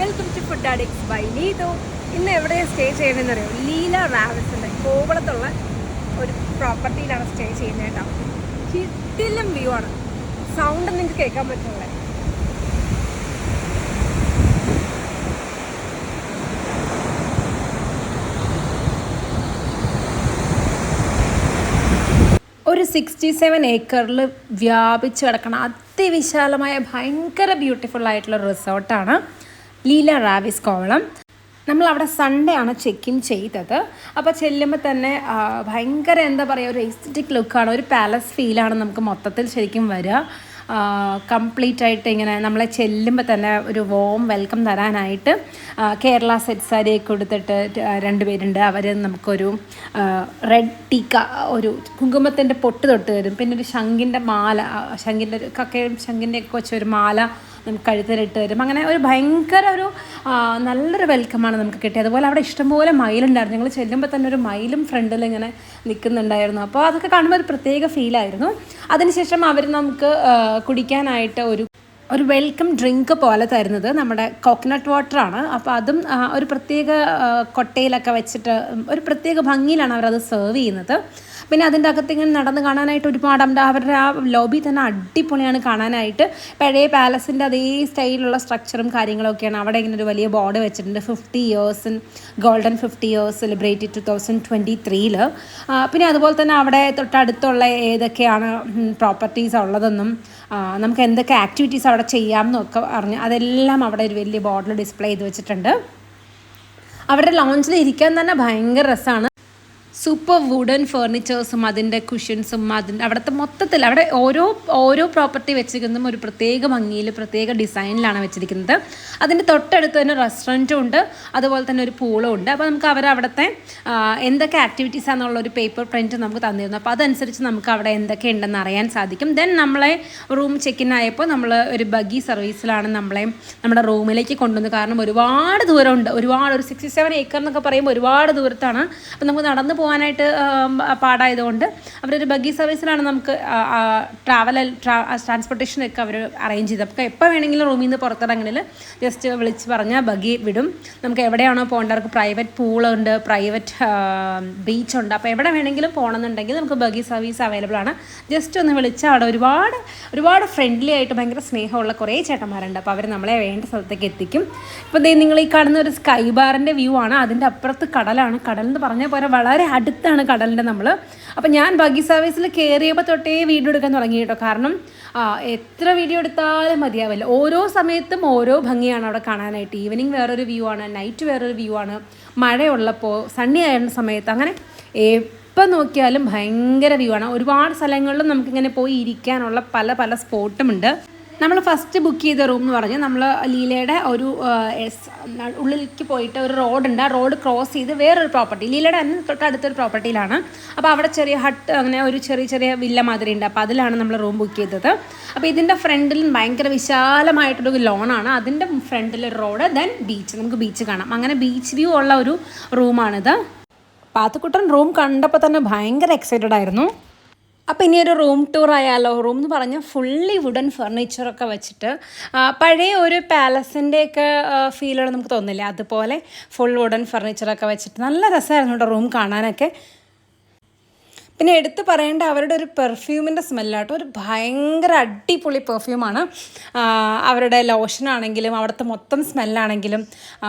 Welcome to food addicts by Neethu. ഇന്ന് എവിടെയാണ് stay ചെയ്യണമെന്നറിയോ? Leela റാവൽസിൻ്റെ കോവളത്തുള്ള ഒരു പ്രോപ്പർട്ടിയിലാണ് സ്റ്റേ ചെയ്യുന്നത് കേട്ടോ. കിട്ടിലും വ്യൂ ആണ്, സൗണ്ട് നിങ്ങൾക്ക് കേൾക്കാൻ പറ്റുന്നത്. ഒരു 67 ഏക്കറിൽ വ്യാപിച്ച് കിടക്കുന്ന അതിവിശാലമായ ഭയങ്കര ബ്യൂട്ടിഫുൾ ആയിട്ടുള്ള റിസോർട്ടാണ് ലീല റാവിസ് കോവളം. നമ്മളവിടെ സൺഡേ ആണ് ചെക്ക് ഇൻ ചെയ്തത്. അപ്പോൾ ചെല്ലുമ്പോൾ തന്നെ ഭയങ്കര എന്താ പറയുക, ഒരു എസ്തറ്റിക് ലുക്കാണ്, ഒരു പാലസ് ഫീലാണ് നമുക്ക് മൊത്തത്തിൽ ശരിക്കും വരിക. കംപ്ലീറ്റ് ആയിട്ട് ഇങ്ങനെ നമ്മളെ ചെല്ലുമ്പോൾ തന്നെ ഒരു വോം വെൽക്കം തരാനായിട്ട് കേരള സെറ്റ് സാരിയൊക്കെ കൊടുത്തിട്ട് രണ്ടുപേരുണ്ട്. അവർ നമുക്കൊരു റെഡ് ടീക്ക, ഒരു കുങ്കുമത്തിൻ്റെ പൊട്ട് തൊട്ട് തരും. പിന്നെ ഒരു ശംഖിൻ്റെ മാല, ശംഖിൻ്റെ ഒരു കക്കയും ശംഖിൻ്റെ ഒക്കെ വെച്ചൊരു മാല നമുക്ക് കഴുത്തിലിട്ട് തരും. അങ്ങനെ ഒരു ഭയങ്കര ഒരു നല്ലൊരു വെൽക്കമാണ് നമുക്ക് കിട്ടിയത്. അതുപോലെ അവിടെ ഇഷ്ടംപോലെ മയിലുണ്ടായിരുന്നു. ഞങ്ങൾ ചെല്ലുമ്പോൾ തന്നെ ഒരു മയിലും ഫ്രണ്ടിൽ ഇങ്ങനെ നിൽക്കുന്നുണ്ടായിരുന്നു. അപ്പോൾ അതൊക്കെ കാണുമ്പോൾ ഒരു പ്രത്യേക ഫീലായിരുന്നു. അതിനുശേഷം അവർ നമുക്ക് കുടിക്കാനായിട്ട് ഒരു വെൽക്കം ഡ്രിങ്ക് പോലെ തരുന്നത് നമ്മുടെ കോക്കനട്ട് വാട്ടറാണ്. അപ്പോൾ അതും ഒരു പ്രത്യേക കൊട്ടയിലൊക്കെ വെച്ചിട്ട് ഒരു പ്രത്യേക ഭംഗിയിലാണ് അവരത് സെർവ് ചെയ്യുന്നത്. പിന്നെ അതിൻ്റെ അകത്ത് ഇങ്ങനെ നടന്ന് കാണാനായിട്ട് ഒരുപാട് അവരുടെ ആ ലോബി തന്നെ അടിപൊളിയാണ് കാണാനായിട്ട്. പഴയ പാലസിൻ്റെ അതേ സ്റ്റൈലിലുള്ള സ്ട്രക്ചറും കാര്യങ്ങളൊക്കെയാണ്. അവിടെ ഇങ്ങനെ ഒരു വലിയ ബോർഡ് വെച്ചിട്ടുണ്ട്, 50 ഇയേഴ്സ് ഗോൾഡൻ 50 ഇയേഴ്സ് സെലിബ്രേറ്റ് 2023. പിന്നെ അതുപോലെ തന്നെ അവിടെ തൊട്ടടുത്തുള്ള ഏതൊക്കെയാണ് പ്രോപ്പർട്ടീസ് ഉള്ളതെന്നും നമുക്ക് എന്തൊക്കെ ആക്ടിവിറ്റീസ് അവിടെ ചെയ്യാമെന്നൊക്കെ അറിഞ്ഞ് അതെല്ലാം അവിടെ ഒരു വലിയ ബോർഡിൽ ഡിസ്പ്ലേ ചെയ്ത് വെച്ചിട്ടുണ്ട്. അവരുടെ ലോഞ്ചിൽ ഇരിക്കാൻ തന്നെ ഭയങ്കര രസമാണ്. സൂപ്പർ വുഡൻ ഫർണിച്ചേഴ്സും അതിൻ്റെ കുഷ്യൻസും അവിടുത്തെ മൊത്തത്തിൽ അവിടെ ഓരോ പ്രോപ്പർട്ടി വെച്ചിരിക്കുന്നതും ഒരു പ്രത്യേക ഭംഗിയിൽ പ്രത്യേക ഡിസൈനിലാണ് വെച്ചിരിക്കുന്നത്. അതിൻ്റെ തൊട്ടടുത്ത് തന്നെ റെസ്റ്റോറൻറ്റും ഉണ്ട്, അതുപോലെ തന്നെ ഒരു പൂളും ഉണ്ട്. അപ്പോൾ നമുക്ക് അവിടുത്തെ എന്തൊക്കെ ആക്ടിവിറ്റീസ് ആണെന്നുള്ളൊരു പേപ്പർ പ്രിൻറ്റ് നമുക്ക് തന്നിരുന്നു. അപ്പോൾ അതനുസരിച്ച് നമുക്ക് അവിടെ എന്തൊക്കെ ഉണ്ടെന്ന് അറിയാൻ സാധിക്കും. ദെൻ നമ്മളെ റൂം ചെക്ക് ഇൻ ആയപ്പോൾ നമ്മൾ ഒരു ബഗ്ഗി സർവീസിലാണ് നമ്മുടെ റൂമിലേക്ക് കൊണ്ടുവന്നത്. കാരണം ഒരുപാട് ദൂരമുണ്ട്, ഒരു 67 ഏക്കർ എന്നൊക്കെ പറയുമ്പോൾ ഒരുപാട് ദൂരത്താണ്. അപ്പോൾ നമുക്ക് നടന്ന് പോകാനായിട്ട് പാടായതുകൊണ്ട് അവരൊരു ബഗ്ഗി സർവീസിലാണ് നമുക്ക് ട്രാൻസ്പോർട്ടേഷനൊക്കെ അവർ അറേഞ്ച് ചെയ്തത്. അപ്പോൾ എപ്പോൾ വേണമെങ്കിലും റൂമിൽ നിന്ന് പുറത്തിറങ്ങണമെങ്കിൽ ജസ്റ്റ് വിളിച്ച് പറഞ്ഞാൽ ബഗ്ഗി വിടും. നമുക്ക് എവിടെയാണോ പോകേണ്ടവർക്ക് പ്രൈവറ്റ് പൂളുണ്ട്, പ്രൈവറ്റ് ബീച്ചുണ്ട്. അപ്പോൾ എവിടെ വേണമെങ്കിലും പോകണമെന്നുണ്ടെങ്കിൽ നമുക്ക് ബഗ്ഗി സർവീസ് അവൈലബിൾ ആണ്. ജസ്റ്റ് ഒന്ന് വിളിച്ചാൽ അവിടെ ഒരുപാട് ഫ്രണ്ട്ലി ആയിട്ട് ഭയങ്കര സ്നേഹമുള്ള കുറേ ചേട്ടന്മാരുണ്ട്. അപ്പോൾ അവർ നമ്മളെ വേണ്ട സ്ഥലത്തേക്ക് എത്തിക്കും. ഇപ്പോൾ നിങ്ങൾ ഈ കാണുന്ന ഒരു സ്കൈ ബാറിൻ്റെ വ്യൂ ആണ്. അതിൻ്റെ അപ്പുറത്ത് കടലാണ്. കടലെന്ന് പറഞ്ഞാൽ പോലെ വളരെ അടുത്താണ് കടലിൻ്റെ നമ്മൾ. അപ്പോൾ ഞാൻ ബഗ്ഗി സർവീസിൽ കയറിയപ്പോൾ തൊട്ടേ വീഡിയോ എടുക്കാൻ തുടങ്ങി കേട്ടോ. കാരണം എത്ര വീഡിയോ എടുത്താലും മതിയാവില്ല. ഓരോ സമയത്തും ഓരോ ഭംഗിയാണ് അവിടെ കാണാനായിട്ട്. ഈവനിങ് വേറൊരു വ്യൂ ആണ്, നൈറ്റ് വേറൊരു വ്യൂ ആണ്, മഴയുള്ളപ്പോൾ സണ്ണി ആയിരുന്ന സമയത്ത്, അങ്ങനെ എപ്പോൾ നോക്കിയാലും ഭയങ്കര വ്യൂ ആണ്. ഒരുപാട് സ്ഥലങ്ങളിലും നമുക്കിങ്ങനെ പോയി ഇരിക്കാനുള്ള പല സ്പോട്ടുമുണ്ട്. നമ്മൾ ഫസ്റ്റ് ബുക്ക് ചെയ്ത റൂം എന്ന് പറഞ്ഞാൽ നമ്മൾ ലീലയുടെ ഒരു ഉള്ളിലേക്ക് പോയിട്ട് ഒരു റോഡുണ്ട്. ആ റോഡ് ക്രോസ് ചെയ്ത് വേറൊരു പ്രോപ്പർട്ടി, ലീലയുടെ തന്നെ തൊട്ടടുത്തൊരു പ്രോപ്പർട്ടിയിലാണ്. അപ്പോൾ അവിടെ ചെറിയ ഹട്ട്, അങ്ങനെ ഒരു ചെറിയ വില്ല മാതിരി ഉണ്ട്. അപ്പോൾ അതിലാണ് നമ്മൾ റൂം ബുക്ക് ചെയ്തത്. അപ്പോൾ ഇതിൻ്റെ ഫ്രണ്ടിൽ ഭയങ്കര വിശാലമായിട്ടൊരു ലോണാണ്. അതിൻ്റെ ഫ്രണ്ടിലൊരു റോഡ്, ദെൻ ബീച്ച്, നമുക്ക് ബീച്ച് കാണാം. അങ്ങനെ ബീച്ച് വ്യൂ ഉള്ള ഒരു റൂമാണിത്. പാത്തുക്കുട്ടൻ റൂം കണ്ടപ്പോൾ തന്നെ ഭയങ്കര എക്സൈറ്റഡ് ആയിരുന്നു. അപ്പോൾ ഇനി ഒരു റൂം ടൂർ ആയാലോ? റൂം എന്ന് പറഞ്ഞാൽ ഫുള്ളി വുഡൻ ഫർണിച്ചറൊക്കെ വെച്ചിട്ട് പഴയ ഒരു പാലസിൻ്റെയൊക്കെ ഫീലുകൾ നമുക്ക് തോന്നില്ല, അതുപോലെ ഫുൾ വുഡൻ ഫർണിച്ചറൊക്കെ വെച്ചിട്ട് നല്ല രസമായിരുന്നു കേട്ടോ റൂം കാണാനൊക്കെ. പിന്നെ എടുത്ത് പറയേണ്ട അവരുടെ ഒരു പെർഫ്യൂമിൻ്റെ സ്മെല്ലാട്ടോ, ഒരു ഭയങ്കര അടിപൊളി പെർഫ്യൂമാണ്. അവരുടെ ലോഷനാണെങ്കിലും അവിടുത്തെ മൊത്തം സ്മെല്ലാണെങ്കിലും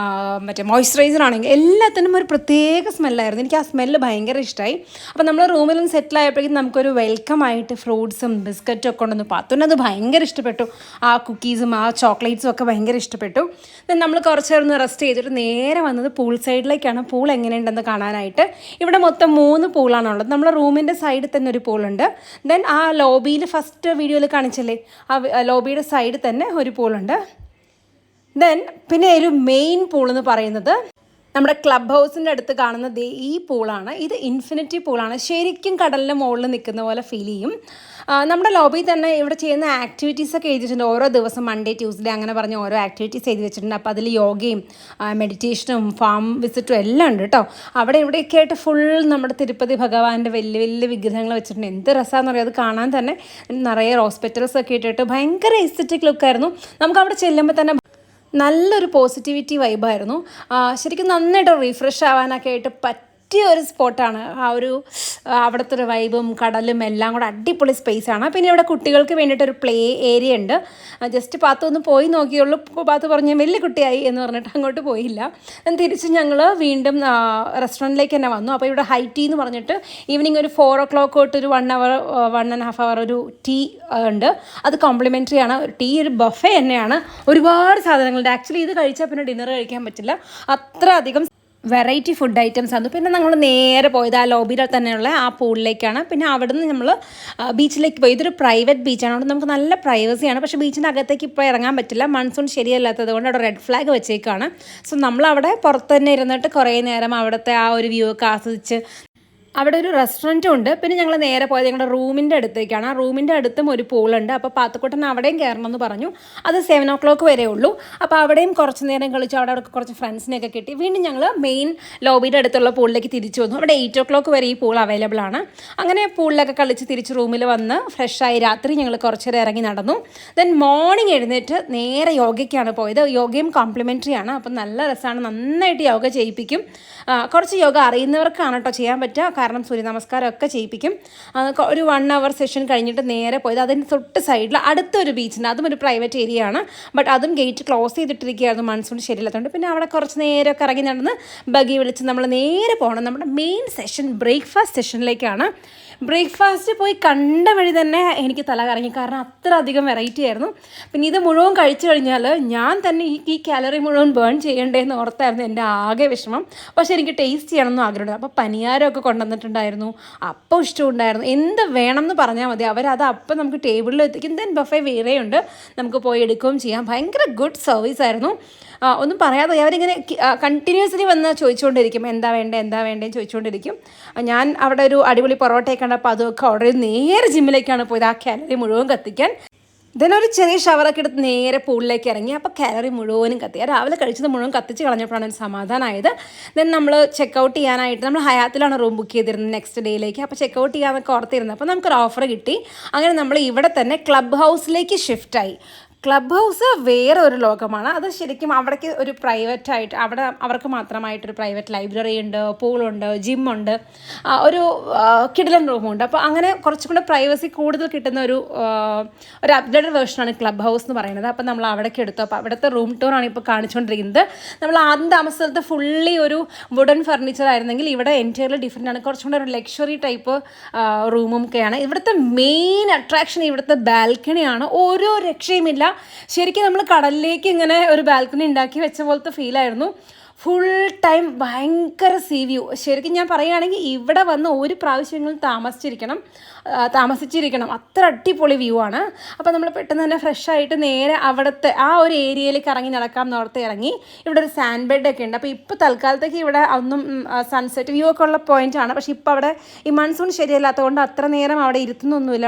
മറ്റേ മോയ്സ്ചറൈസർ ആണെങ്കിലും എല്ലാത്തിനും ഒരു പ്രത്യേക സ്മെല്ലായിരുന്നു. എനിക്ക് ആ സ്മെല്ല് ഭയങ്കര ഇഷ്ടമായി. അപ്പോൾ നമ്മൾ റൂമിൽ നിന്ന് സെറ്റിലായപ്പോഴേക്കും നമുക്കൊരു വെൽക്കം ആയിട്ട് ഫ്രൂട്ട്സും ബിസ്ക്കറ്റും ഒക്കെ കൊണ്ടുവന്ന് പാത്തുവിന് അത് ഭയങ്കര ഇഷ്ടപ്പെട്ടു. ആ കുക്കീസും ആ ചോക്ലേറ്റ്സും ഒക്കെ ഭയങ്കര ഇഷ്ടപ്പെട്ടു. ദെൻ നമ്മൾ കുറച്ച് നേരം റെസ്റ്റ് ചെയ്തിട്ട് നേരെ വന്നത് പൂൾ സൈഡിലേക്കാണ്. പൂൾ എങ്ങനെയുണ്ടെന്ന് കാണാനായിട്ട്. ഇവിടെ മൊത്തം 3 പൂളാണുള്ളത്. നമ്മൾ റൂമിൻ്റെ സൈഡിൽ തന്നെ ഒരു പൂളുണ്ട്. ദെൻ ആ ലോബിയിൽ ഫസ്റ്റ് വീഡിയോയിൽ കാണിച്ചല്ലേ, ആ ലോബിയുടെ സൈഡിൽ തന്നെ ഒരു പൂളുണ്ട്. ദെൻ പിന്നെ ഒരു മെയിൻ പൂൾ എന്ന് പറയുന്നത് നമ്മുടെ ക്ലബ് ഹൗസിൻ്റെ അടുത്ത് കാണുന്ന ഈ പൂളാണ്. ഇത് ഇൻഫിനിറ്റി പൂളാണ്. ശരിക്കും കടലിൻ്റെ മുകളിൽ നിൽക്കുന്ന പോലെ ഫീൽ ചെയ്യും. നമ്മുടെ ലോബിയിൽ തന്നെ ഇവിടെ ചെയ്യുന്ന ആക്ടിവിറ്റീസൊക്കെ എഴുതിയിട്ടുണ്ട്. ഓരോ ദിവസം മൺഡേ ട്യൂസ്ഡേ അങ്ങനെ പറഞ്ഞ് ഓരോ ആക്ടിവിറ്റീസ് എഴുതി വെച്ചിട്ടുണ്ട്. അപ്പോൾ അതിൽ യോഗയും മെഡിറ്റേഷനും ഫാം വിസിറ്റും എല്ലാം ഉണ്ട് കേട്ടോ. അവിടെ ഇവിടെയൊക്കെ ആയിട്ട് ഫുൾ നമ്മുടെ തിരുപ്പതി ഭഗവാന്റെ വലിയ വലിയ വിഗ്രഹങ്ങൾ വെച്ചിട്ടുണ്ട്. എന്ത് രസമാണെന്ന് പറയുക, അത് കാണാൻ തന്നെ നിറയെ റോസ് പെറ്റൽസ് ഒക്കെ ഇട്ടിട്ട് ഭയങ്കര എസ്തറ്റിക് ലുക്കായിരുന്നു. നമുക്ക് അവിടെ ചെല്ലുമ്പോൾ തന്നെ നല്ലൊരു പോസിറ്റിവിറ്റി വൈബായിരുന്നു. ശരിക്കും നന്നായിട്ട് റീഫ്രഷ് ആവാനൊക്കെ ആയിട്ട് പറ്റിയ ഒരു സ്പോട്ടാണ്. അവിടുത്തെ ഒരു വൈബും കടലും എല്ലാം കൂടെ അടിപൊളി സ്പേസാണ്. പിന്നെ ഇവിടെ കുട്ടികൾക്ക് വേണ്ടിയിട്ടൊരു പ്ലേ ഏരിയ ഉണ്ട്. ജസ്റ്റ് പാത്തു ഒന്ന് പോയി നോക്കിയുള്ളൂ. പാത്തു പറഞ്ഞു വലിയ കുട്ടിയായി എന്ന് പറഞ്ഞിട്ട് അങ്ങോട്ട് പോയില്ല. തിരിച്ച് ഞങ്ങൾ വീണ്ടും റെസ്റ്റോറൻറ്റിലേക്ക് തന്നെ വന്നു. അപ്പോൾ ഇവിടെ ഹൈ ടീ എന്ന് പറഞ്ഞിട്ട് ഈവനിങ് ഒരു 4 o'clock തൊട്ട് ഒരു 1.5 hour ഒരു ടീ ഉണ്ട്. അത് കോംപ്ലിമെൻ്ററി ആണ്. ടീ ഒരു ബഫേ തന്നെയാണ്. ഒരുപാട് സാധനങ്ങളുണ്ട്. ആക്ച്വലി ഇത് കഴിച്ചാൽ പിന്നെ ഡിന്നർ കഴിക്കാൻ പറ്റില്ല, അത്ര അധികം വെറൈറ്റി ഫുഡ് ഐറ്റംസ് ആണ്. പിന്നെ നമ്മൾ നേരെ പോയത് ആ ലോബിയിൽ തന്നെയുള്ള ആ പൂളിലേക്കാണ്. പിന്നെ അവിടെ നിന്ന് നമ്മൾ ബീച്ചിലേക്ക് പോയി. ഇതൊരു പ്രൈവറ്റ് ബീച്ചാണ്, അവിടെ നമുക്ക് നല്ല പ്രൈവസിയാണ്. പക്ഷേ ബീച്ചിൻ്റെ അകത്തേക്ക് ഇപ്പോൾ ഇറങ്ങാൻ പറ്റില്ല, മൺസൂൺ ശരിയല്ലാത്തത് കൊണ്ട് അവിടെ റെഡ് ഫ്ലാഗ് വെച്ചേക്കാണ്. സോ നമ്മളവിടെ പുറത്ത് തന്നെ ഇരുന്നിട്ട് കുറേ നേരം അവിടുത്തെ ആ ഒരു വ്യൂ ഒക്കെ ആസ്വദിച്ച് അവിടെ ഒരു റെസ്റ്റോറൻറ്റും ഉണ്ട്. പിന്നെ ഞങ്ങൾ നേരെ പോയത് ഞങ്ങളുടെ റൂമിൻ്റെ അടുത്തേക്കാണ്. ആ റൂമിൻ്റെ അടുത്തും ഒരു പൂളുണ്ട്. അപ്പോൾ പാത്തുക്കുട്ടൻ അവിടെയും കയറണമെന്ന് പറഞ്ഞു. അത് 7 o'clock വരെ ഉള്ളൂ. അപ്പോൾ അവിടെയും കുറച്ച് നേരം കളിച്ചു. അവിടെ കുറച്ച് ഫ്രണ്ട്സിനെയൊക്കെ കിട്ടി. വീണ്ടും ഞങ്ങൾ മെയിൻ ലോബിയുടെ അടുത്തുള്ള പൂളിലേക്ക് തിരിച്ചു വന്നു. അവിടെ 8 o'clock വരെ ഈ പൂൾ അവൈലബിൾ ആണ്. അങ്ങനെ പൂളിലൊക്കെ കളിച്ച് തിരിച്ച് റൂമിൽ വന്ന് ഫ്രഷായി രാത്രി ഞങ്ങൾ കുറച്ച് നേരം ഇറങ്ങി നടന്നു. ദെൻ മോർണിംഗ് എഴുന്നേറ്റ് നേരെ യോഗയ്ക്കാണ് പോയത്. യോഗയും കോംപ്ലിമെൻ്ററി ആണ്. അപ്പം നല്ല രസമാണ്, നന്നായിട്ട് യോഗ ചെയ്യിപ്പിക്കും. കുറച്ച് യോഗ അറിയുന്നവർക്കാണ് കേട്ടോ ചെയ്യാൻ പറ്റുക, കാരണം സൂര്യ നമസ്കാരമൊക്കെ ചെയ്യിപ്പിക്കും. ഒരു 1 hour സെഷൻ കഴിഞ്ഞിട്ട് നേരെ പോയത് അതിന് തൊട്ട് സൈഡിൽ അടുത്തൊരു ബീച്ചുണ്ട്. അതും ഒരു പ്രൈവറ്റ് ഏരിയ ആണ്. ബട്ട് അതും ഗേറ്റ് ക്ലോസ് ചെയ്തിട്ടിരിക്കുകയായിരുന്നു, മൺസൂൺ ശരിയില്ലാത്തതുകൊണ്ട്. പിന്നെ അവിടെ കുറച്ച് നേരമൊക്കെ ഇറങ്ങി നടന്ന് ബഗി വിളിച്ച് നമ്മൾ നേരെ പോകണം നമ്മുടെ മെയിൻ സെഷൻ, ബ്രേക്ക്ഫാസ്റ്റ് സെഷനിലേക്കാണ്. ബ്രേക്ക്ഫാസ്റ്റ് പോയി കണ്ട വഴി തന്നെ എനിക്ക് തല കറങ്ങി, കാരണം അത്ര അധികം വെറൈറ്റി ആയിരുന്നു. പിന്നെ ഇത് മുഴുവൻ കഴിച്ചു കഴിഞ്ഞാൽ ഞാൻ തന്നെ ഈ കാലറി മുഴുവൻ ബേൺ ചെയ്യണ്ടേന്ന് ഓർത്തായിരുന്നു എൻ്റെ ആകെ വിഷമം. പക്ഷേ എനിക്ക് ടേസ്റ്റ് ചെയ്യണമെന്നും ആഗ്രഹമുണ്ട്. അപ്പോൾ പനിയാരമൊക്കെ കൊണ്ടുവന്നിട്ടുണ്ടായിരുന്നു, അപ്പം ഇഷ്ടമുണ്ടായിരുന്നു. എന്ത് വേണം എന്ന് പറഞ്ഞാൽ മതി, അവരത് അപ്പം നമുക്ക് ടേബിളിൽ എത്തിക്കും. ദെൻ ബഫേ വേറെയുണ്ട്, നമുക്ക് പോയി എടുക്കുകയും ചെയ്യാം. ഭയങ്കര ഗുഡ് സർവീസ് ആയിരുന്നു. ഒന്നും പറയാതെ അവരിങ്ങനെ കണ്ടിന്യൂസ്ലി വന്ന് ചോദിച്ചുകൊണ്ടിരിക്കും എന്താ വേണ്ടേന്ന് ചോദിച്ചുകൊണ്ടിരിക്കും. ഞാൻ അവിടെ ഒരു അടിപൊളി പൊറോട്ടയൊക്കെ കണ്ടപ്പോൾ അതൊക്കെ ഓർഡർ ചെയ്ത് നേരെ ജിമ്മിലേക്കാണ് പോയത് ആ കാലറി മുഴുവൻ കത്തിക്കാൻ. ഒരു ചെറിയ ഷവറൊക്കെ എടുത്ത് നേരെ പൂളിലേക്ക് ഇറങ്ങി. അപ്പോൾ കാലറി മുഴുവനും കത്തി. രാവിലെ കഴിച്ചത് മുഴുവൻ കത്തിച്ച് കളഞ്ഞപ്പോഴാണ് ഒരു സമാധാനമായത്. ദെൻ നമ്മൾ ചെക്കൗട്ട് ചെയ്യാനായിട്ട് നമ്മൾ ഹയാത്തിലാണ് റൂം ബുക്ക് ചെയ്തിരുന്നത് നെക്സ്റ്റ് ഡേയിലേക്ക്. അപ്പോൾ ചെക്കൗട്ട് ചെയ്യാനൊക്കെ ഓർത്തിരുന്നത്. അപ്പോൾ നമുക്കൊരു ഓഫർ കിട്ടി. അങ്ങനെ നമ്മൾ ഇവിടെ തന്നെ ക്ലബ് ഹൗസിലേക്ക് ഷിഫ്റ്റായി. ക്ലബ് ഹൗസ് വേറെ ഒരു ലോകമാണ്. അത് ശരിക്കും അവിടേക്ക് ഒരു പ്രൈവറ്റായിട്ട്, അവിടെ അവർക്ക് മാത്രമായിട്ടൊരു പ്രൈവറ്റ് ലൈബ്രറി ഉണ്ട്, പൂളുണ്ട്, ജിമ്മുണ്ട്, ഒരു കിടിലൻ റൂമുണ്ട്. അപ്പോൾ അങ്ങനെ കുറച്ചും കൂടെ പ്രൈവസി കൂടുതൽ കിട്ടുന്ന ഒരു അപ്ഡേറ്റഡ് വേർഷനാണ് ക്ലബ് ഹൗസ് എന്ന് പറയുന്നത്. അപ്പോൾ നമ്മൾ അവിടേക്ക് എടുത്തു. അപ്പോൾ അവിടുത്തെ റൂം ടൂറാണ് ഇപ്പോൾ കാണിച്ചുകൊണ്ടിരിക്കുന്നത്. നമ്മൾ ആദ്യം താമസത്തെ ഫുള്ളി ഒരു വുഡൻ ഫർണിച്ചർ ആയിരുന്നെങ്കിൽ ഇവിടെ എൻറ്റയർലി ഡിഫറെൻ്റ് ആണ്. കുറച്ചും കൂടെ ഒരു ലക്ഷറി ടൈപ്പ് റൂമും ഒക്കെയാണ്. ഇവിടുത്തെ മെയിൻ അട്രാക്ഷൻ ഇവിടുത്തെ ബാൽക്കണിയാണ്. ഓരോ രക്ഷയുമില്ല. ശരിക്കും നമ്മൾ കടലിലേക്ക് ഇങ്ങനെ ഒരു ബാൽക്കണി ഉണ്ടാക്കി വെച്ച പോലത്തെ ഫീലായിരുന്നു. ഫുൾ ടൈം ഭയങ്കര സീ വ്യൂ. ശരിക്കും ഞാൻ പറയുകയാണെങ്കിൽ ഇവിടെ വന്ന് ഒരു പ്രാവശ്യങ്ങളും താമസിച്ചിരിക്കണം, അത്ര അടിപൊളി വ്യൂ ആണ്. അപ്പോൾ നമ്മൾ പെട്ടെന്ന് തന്നെ ഫ്രഷായിട്ട് നേരെ അവിടുത്തെ ആ ഒരു ഏരിയയിലേക്ക് ഇറങ്ങി നടക്കാം എന്നോർത്ത് ഇറങ്ങി. ഇവിടെ ഒരു സാൻഡ് ബെഡൊക്കെ ഉണ്ട്. അപ്പോൾ ഇപ്പോൾ തൽക്കാലത്തേക്ക് ഇവിടെ ഒന്നും സൺസെറ്റ് വ്യൂ ഒക്കെ ഉള്ള പോയിൻ്റാണ്. പക്ഷേ ഇപ്പോൾ അവിടെ ഈ മൺസൂൺ ശരിയല്ലാത്തതുകൊണ്ട് അത്ര നേരം അവിടെ ഇരുത്തുന്നൊന്നുമില്ല.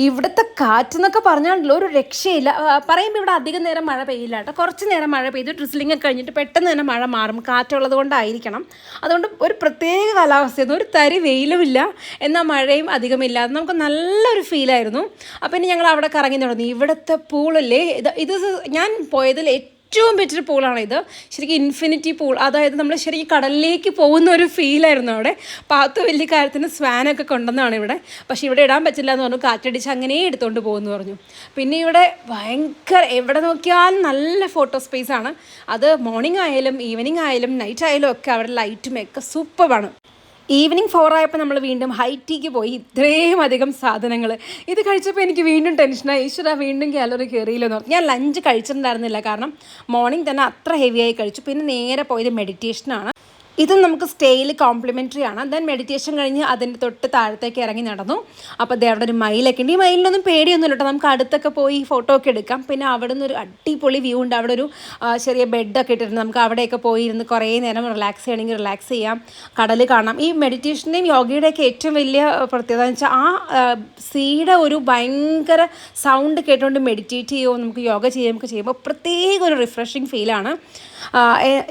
ഇവിടുത്തെ കാറ്റെന്നൊക്കെ പറഞ്ഞാണല്ലോ ഒരു രക്ഷയില്ല. പറയുമ്പോൾ ഇവിടെ അധികം നേരം മഴ പെയ്യില്ല കേട്ടോ. കുറച്ച് നേരം മഴ പെയ്ത് ഡ്രിസ്ലിംഗ് ഒക്കെ കഴിഞ്ഞിട്ട് പെട്ടെന്ന് തന്നെ മഴ മാറും, കാറ്റുള്ളത് കൊണ്ടായിരിക്കണം. അതുകൊണ്ട് ഒരു പ്രത്യേക കാലാവസ്ഥയായിരുന്നു. ഒരു തരി വെയിലുമില്ല, എന്നാൽ മഴയും അധികമില്ല. നമുക്ക് നല്ലൊരു ഫീലായിരുന്നു. അപ്പം ഇനി ഞങ്ങൾ അവിടെ കറങ്ങി നടന്നു. ഇവിടുത്തെ പൂളല്ലേ, ഇത് ഞാൻ പോയതിൽ ഏറ്റവും ബെറ്റർ പൂളാണ് ഇത്. ശരിക്കും ഇൻഫിനിറ്റി പൂൾ, അതായത് നമ്മൾ ശരിക്കും കടലിലേക്ക് പോകുന്ന ഒരു ഫീലായിരുന്നു അവിടെ. പാത്തു വലിയ കാര്യത്തിന് സ്വാനൊക്കെ കൊണ്ടുവന്നാണ് ഇവിടെ. പക്ഷേ ഇവിടെ ഇടാൻ പറ്റില്ല എന്ന് പറഞ്ഞു, കാറ്റടിച്ച് അങ്ങനെ എടുത്തുകൊണ്ട് പോകുമെന്ന് പറഞ്ഞു. പിന്നെ ഇവിടെ ഭയങ്കര എവിടെ നോക്കിയാലും നല്ല ഫോട്ടോ സ്പേസാണ്. അത് മോർണിംഗ് ആയാലും ഈവനിങ് ആയാലും നൈറ്റ് ആയാലും ഒക്കെ അവിടെ ലൈറ്റും ഒക്കെ സൂപ്പറാണ്. ഈവനിങ് 4 ആയപ്പോൾ നമ്മൾ വീണ്ടും ഹൈ ടീക്ക് പോയി. ഇത്രയും അധികം സാധനങ്ങൾ ഇത് കഴിച്ചപ്പോൾ എനിക്ക് വീണ്ടും ടെൻഷനായി. ഈശ്വര വീണ്ടും കാലറി കയറിയില്ലെന്ന് പറഞ്ഞു. ഞാൻ ലഞ്ച് കഴിച്ചിട്ടുണ്ടായിരുന്നില്ല, കാരണം മോർണിംഗ് തന്നെ അത്ര ഹെവിയായി കഴിച്ചു. പിന്നെ നേരെ പോയത് മെഡിറ്റേഷനാണ്. ഇതും നമുക്ക് സ്റ്റേയിൽ കോംപ്ലിമെൻ്ററി ആണ്. ദെൻ മെഡിറ്റേഷൻ കഴിഞ്ഞ് അതിൻ്റെ തൊട്ട് താഴത്തേക്ക് ഇറങ്ങി നടന്നു. അപ്പോൾ ദേ അവിടെ ഒരു മയിലൊക്കെ ഉണ്ട്. ഈ മയിലിനൊന്നും പേടിയൊന്നുമില്ല കേട്ടോ, നമുക്ക് അടുത്തൊക്കെ പോയി ഫോട്ടോ ഒക്കെ എടുക്കാം. പിന്നെ അവിടെ നിന്ന് ഒരു അടിപൊളി വ്യൂ ഉണ്ട്. അവിടെ ഒരു ചെറിയ ബെഡൊക്കെ ഇട്ടിട്ടുണ്ട്. നമുക്ക് അവിടെയൊക്കെ പോയി ഇരുന്ന് കുറേ നേരം റിലാക്സ് ചെയ്യണമെങ്കിൽ റിലാക്സ് ചെയ്യാം, കടൽ കാണാം. ഈ മെഡിറ്റേഷൻ്റെയും യോഗയുടെയൊക്കെ ഏറ്റവും വലിയ പ്രത്യേകത എന്ന് വെച്ചാൽ ആ സീയുടെ ഒരു ഭയങ്കര സൗണ്ട് കേട്ടുകൊണ്ട് മെഡിറ്റേറ്റ് ചെയ്യുമോ, നമുക്ക് യോഗ ചെയ്യുകയൊക്കെ ചെയ്യുമ്പോൾ പ്രത്യേക ഒരു റിഫ്രഷിങ് ഫീലാണ്.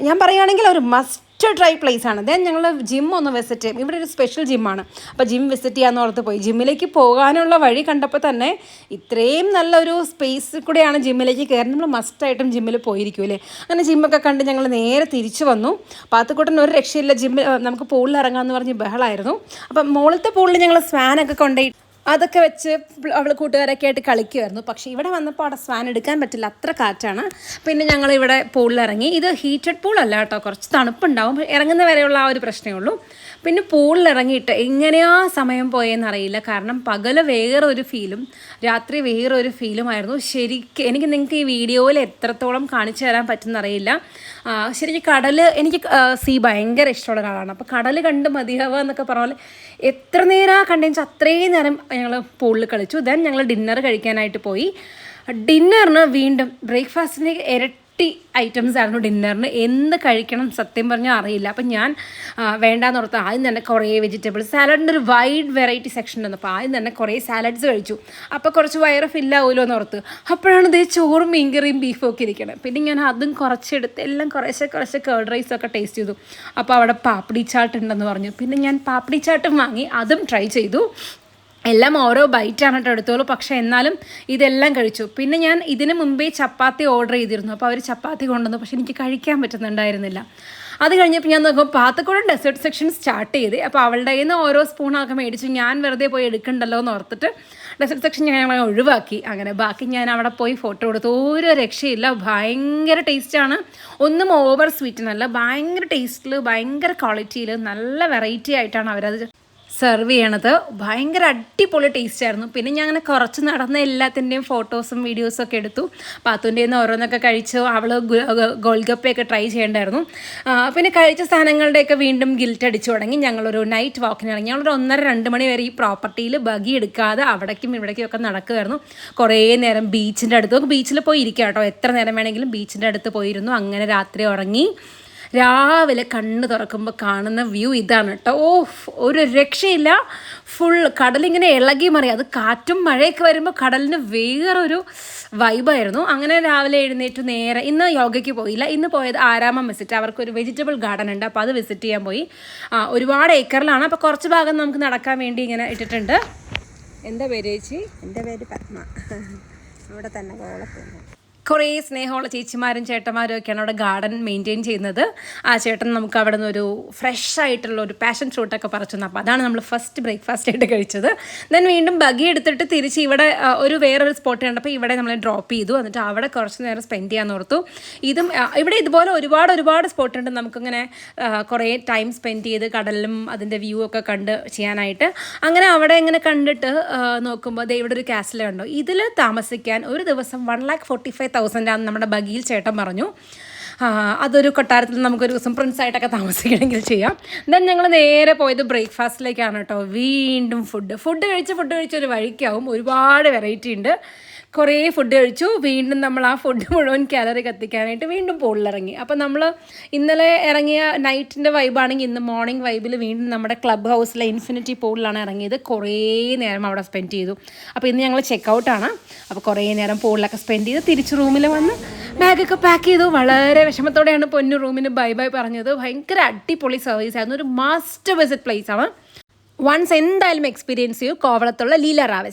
ഞാൻ പറയുകയാണെങ്കിൽ ഒരു മസ്റ്റ് ഡ്രൈ പ്ലേസ് ആണ്. ദെൻ ഞങ്ങൾ ജിം ഒന്ന് വിസിറ്റ് ചെയ്യും. ഇവിടെ ഒരു സ്പെഷ്യൽ ജിമ്മാണ്. അപ്പോൾ ജിം വിസിറ്റ് ചെയ്യാമെന്ന് ഓർത്ത് പോയി. ജിമ്മിലേക്ക് പോകാനുള്ള വഴി കണ്ടപ്പോൾ തന്നെ ഇത്രയും നല്ലൊരു സ്പേസിൽ കൂടെയാണ് ജിമ്മിലേക്ക് കയറുന്നത്, നമ്മൾ മസ്റ്റായിട്ടും ജിമ്മിൽ പോയിരിക്കും അല്ലേ. അങ്ങനെ ജിമ്മൊക്കെ കണ്ട് ഞങ്ങൾ നേരെ തിരിച്ചു വന്നു. പാത്തുക്കുട്ടൻ ഒരു രക്ഷയില്ല, ജിമ്മിൽ നമുക്ക് പൂളിൽ ഇറങ്ങാമെന്ന് പറഞ്ഞ് ബഹളമായിരുന്നു. അപ്പം മുകളിലത്തെ പൂളിൽ ഞങ്ങൾ സ്വാനൊക്കെ കൊണ്ടുപോയി അതൊക്കെ വെച്ച് അവൾ കൂട്ടുകാരൊക്കെ ആയിട്ട് കളിക്കുമായിരുന്നു. പക്ഷേ ഇവിടെ വന്നപ്പോൾ അവിടെ സ്വാൻ എടുക്കാൻ പറ്റില്ല, അത്ര കാറ്റാണ്. പിന്നെ ഞങ്ങളിവിടെ പൂളിലിറങ്ങി. ഇത് ഹീറ്റഡ് പൂളല്ല കേട്ടോ, കുറച്ച് തണുപ്പുണ്ടാവും, ഇറങ്ങുന്ന വരെയുള്ള ആ ഒരു പ്രശ്നമേ ഉള്ളൂ. പിന്നെ പൂളിലിറങ്ങിയിട്ട് എങ്ങനെയാ സമയം പോയെന്നറിയില്ല. കാരണം പകൽ വേറൊരു ഫീലും രാത്രി വേറൊരു ഫീലുമായിരുന്നു. ശരിക്കും എനിക്ക് നിങ്ങൾക്ക് ഈ വീഡിയോയിൽ എത്രത്തോളം കാണിച്ചു തരാൻ പറ്റുമെന്നറിയില്ല. ശരിക്കും കടൽ, എനിക്ക് സീ ഭയങ്കര ഇഷ്ടമുള്ള ഒരാളാണ്. അപ്പോൾ കടൽ കണ്ട് മതിയാവുക എന്നൊക്കെ പറഞ്ഞ പോലെ എത്ര നേരം കണ്ടെന്ന് വെച്ചാൽ അത്രയും നേരം ഞങ്ങൾ പൂളിൽ കളിച്ചു. ദെൻ ഞങ്ങൾ ഡിന്നർ കഴിക്കാനായിട്ട് പോയി. ഡിന്നറിന് വീണ്ടും ബ്രേക്ക്ഫാസ്റ്റിന് ഇരട്ടി ഐറ്റംസ് ആയിരുന്നു ഡിന്നറിന്. എന്ത് കഴിക്കണം സത്യം പറഞ്ഞാൽ അറിയില്ല. അപ്പം ഞാൻ വേണ്ടാന്ന് ഓർത്ത് ആദ്യം തന്നെ കുറേ വെജിറ്റബിൾസ്, സാലഡിൻ്റെ ഒരു വൈഡ് വെറൈറ്റി സെക്ഷൻ ഉണ്ട്. അപ്പോൾ ആദ്യം തന്നെ കുറേ സാലഡ്സ് കഴിച്ചു. അപ്പോൾ കുറച്ച് വയറ് ഫില്ലാവുമല്ലോ എന്ന് ഓർത്ത്. അപ്പോഴാണ് ഇതേ ചോറും മീൻകറിയും ബീഫും ഒക്കെ ഇരിക്കണം. പിന്നെ ഞാൻ അതും കുറച്ചെടുത്ത് എല്ലാം കുറച്ച് കേർഡ് റൈസൊക്കെ ടേസ്റ്റ് ചെയ്തു. അപ്പോൾ അവിടെ പാപ്പടി ചാട്ട് ഉണ്ടെന്ന് പറഞ്ഞു. പിന്നെ ഞാൻ പാപ്പടി ചാട്ടും വാങ്ങി, അതും ട്രൈ ചെയ്തു. എല്ലാം ഓരോ ബൈറ്റാണ് കേട്ടോ എടുത്തോളൂ. പക്ഷേ എന്നാലും ഇതെല്ലാം കഴിച്ചു. പിന്നെ ഞാൻ ഇതിന് മുമ്പേ ചപ്പാത്തി ഓർഡർ ചെയ്തിരുന്നു. അപ്പോൾ അവർ ചപ്പാത്തി കൊണ്ടുവന്നു, പക്ഷേ എനിക്ക് കഴിക്കാൻ പറ്റുന്നുണ്ടായിരുന്നില്ല. അത് കഴിഞ്ഞപ്പോൾ ഞാൻ നോക്കുമ്പോൾ പാത്തക്കൂടെ ഡെസേർട്ട് സെക്ഷൻ സ്റ്റാർട്ട് ചെയ്ത്. അപ്പോൾ അവളുടെ കയ്യിൽ നിന്ന് ഓരോ സ്പൂണൊക്കെ മേടിച്ചു. ഞാൻ വെറുതെ പോയി എടുക്കണ്ടല്ലോ എന്ന് ഓർത്തിട്ട് ഡെസേർട്ട് സെക്ഷൻ ഞങ്ങൾ ഒഴിവാക്കി. അങ്ങനെ ബാക്കി ഞാൻ അവിടെ പോയി ഫോട്ടോ എടുത്തു. ഒരു രക്ഷയില്ല, ഭയങ്കര ടേസ്റ്റാണ്. ഒന്നും ഓവർ സ്വീറ്റനല്ല, ഭയങ്കര ടേസ്റ്റിൽ, ഭയങ്കര ക്വാളിറ്റിയിൽ, നല്ല വെറൈറ്റി ആയിട്ടാണ് അവരത് സെർവ് ചെയ്യണത്. ഭയങ്കര അടിപൊളി ടേസ്റ്റ് ആയിരുന്നു. പിന്നെ ഞാൻ അങ്ങനെ കുറച്ച് നടന്ന എല്ലാത്തിൻ്റെയും ഫോട്ടോസും വീഡിയോസും ഒക്കെ എടുത്തു. പാത്തുൻ്റെ നിന്ന് ഓരോന്നൊക്കെ കഴിച്ചു. അവൾ ഗോൾഗപ്പയൊക്കെ ട്രൈ ചെയ്യേണ്ടായിരുന്നു. പിന്നെ കഴിച്ച സാധനങ്ങളുടെയൊക്കെ വീണ്ടും ഗിൽറ്റ് അടിച്ചു തുടങ്ങി. ഞങ്ങളൊരു നൈറ്റ് വാക്കിന് ഇറങ്ങി. ഞങ്ങളൊരു 1:30-2 മണി വരെ ഈ പ്രോപ്പർട്ടിയിൽ ബഗി എടുക്കാതെ അവിടേക്കും ഇവിടേക്കും ഒക്കെ നടക്കുമായിരുന്നു. കുറേ നേരം ബീച്ചിൻ്റെ അടുത്ത്, ബീച്ചിൽ പോയി ഇരിക്കുക കേട്ടോ, എത്ര നേരം വേണമെങ്കിലും ബീച്ചിൻ്റെ അടുത്ത് പോയിരുന്നു. അങ്ങനെ രാത്രി ഉറങ്ങി. രാവിലെ കണ്ണ് തുറക്കുമ്പോൾ കാണുന്ന വ്യൂ ഇതാണ് കേട്ടോ. ഒരു രക്ഷയില്ല. ഫുൾ കടലിങ്ങനെ ഇളകി മറിയും. അത് കാറ്റും മഴയൊക്കെ വരുമ്പോൾ കടലിന് വേറൊരു വൈബായിരുന്നു. അങ്ങനെ രാവിലെ എഴുന്നേറ്റ് നേരെ ഇന്ന് യോഗയ്ക്ക് പോയില്ല. ഇന്ന് പോയത് ആരാമം വിസിറ്റ്, അവർക്കൊരു വെജിറ്റബിൾ ഗാർഡൻ ഉണ്ട്. അപ്പോൾ അത് വിസിറ്റ് ചെയ്യാൻ പോയി. ഒരുപാട് ഏക്കറിലാണ്. അപ്പോൾ കുറച്ച് ഭാഗം നമുക്ക് നടക്കാൻ വേണ്ടി ഇങ്ങനെ ഇട്ടിട്ടുണ്ട്. എന്താ പേര് ചേച്ചി? എൻ്റെ പേര് പത്മ. ഇവിടെ തന്നെ കോളത്തുണ്ട്. കുറേ സ്നേഹമുള്ള ചേച്ചിമാരും ചേട്ടന്മാരും ഒക്കെയാണ് അവിടെ ഗാർഡൻ മെയിൻറ്റെയിൻ ചെയ്യുന്നത്. ആ ചേട്ടൻ നമുക്ക് അവിടെ നിന്ന് ഒരു ഫ്രഷ് ആയിട്ടുള്ള ഒരു പാഷൻ ഫ്രൂട്ടൊക്കെ പറിച്ചു തന്നു. അപ്പോൾ അതാണ് നമ്മൾ ഫസ്റ്റ് ബ്രേക്ക്ഫാസ്റ്റ് ആയിട്ട് കഴിച്ചത്. ദെൻ വീണ്ടും ബഗി എടുത്തിട്ട് തിരിച്ച് ഇവിടെ വേറൊരു സ്പോട്ട് കണ്ടപ്പോൾ ഇവിടെ നമ്മൾ ഡ്രോപ്പ് ചെയ്തു. എന്നിട്ട് അവിടെ കുറച്ച് നേരം സ്പെൻഡ് ചെയ്യാൻ ഓർത്തു. ഇവിടെ ഇതുപോലെ ഒരുപാട് സ്പോട്ടുണ്ട് നമുക്കിങ്ങനെ കുറേ ടൈം സ്പെൻഡ് ചെയ്ത് കടലിലും അതിൻ്റെ വ്യൂ ഒക്കെ കണ്ട് ചെയ്യാനായിട്ട്. അങ്ങനെ അവിടെ ഇങ്ങനെ കണ്ടിട്ട് നോക്കുമ്പോൾ ഇവിടെ ഒരു കാസിൽ കണ്ടോ. ഇതിൽ താമസിക്കാൻ ഒരു ദിവസം 1,45,000 നമ്മുടെ ബഗിയിൽ ചേട്ടൻ പറഞ്ഞു. അതൊരു കൊട്ടാരത്തിൽ നമുക്കൊരു ദിവസം പ്രിൻസായിട്ടൊക്കെ താമസിക്കണമെങ്കിൽ ചെയ്യാം. ദെൻ ഞങ്ങൾ നേരെ പോയത് ബ്രേക്ക്ഫാസ്റ്റിലേക്കാണ് കേട്ടോ. വീണ്ടും ഫുഡ് കഴിച്ചൊരു വഴിക്കാവും. ഒരുപാട് വെറൈറ്റി ഉണ്ട്. കുറേ ഫുഡ് കഴിച്ചു. വീണ്ടും നമ്മൾ ആ ഫുഡ് മുഴുവൻ കാലറി കത്തിക്കാനായിട്ട് വീണ്ടും പൂളിലിറങ്ങി. അപ്പോൾ നമ്മൾ ഇന്നലെ ഇറങ്ങിയ നൈറ്റിൻ്റെ വൈബാണെങ്കിൽ ഇന്ന് മോർണിംഗ് വൈബിൽ വീണ്ടും നമ്മുടെ ക്ലബ് ഹൗസിലെ ഇൻഫിനിറ്റി പൂളിലാണ് ഇറങ്ങിയത്. കുറേ നേരം അവിടെ സ്പെൻഡ് ചെയ്തു. അപ്പോൾ ഇന്ന് ഞങ്ങൾ ചെക്കൗട്ടാണ്. അപ്പോൾ കുറേ നേരം പൂളിലൊക്കെ സ്പെൻഡ് ചെയ്ത് തിരിച്ച് റൂമിൽ വന്ന് ബാഗൊക്കെ പാക്ക് ചെയ്തു. വളരെ വിഷമത്തോടെയാണ് പൊന്നു റൂമിന് ബൈ പറഞ്ഞത്. ഭയങ്കര അടിപൊളി സർവീസ് ആയിരുന്നു. ഒരു മസ്റ്റ് വിസിറ്റ് പ്ലേസ് ആണ്. വൺസ് എന്തായാലും എക്സ്പീരിയൻസ് ചെയ്യൂ കോവളത്തുള്ള ലീല റാവസ്.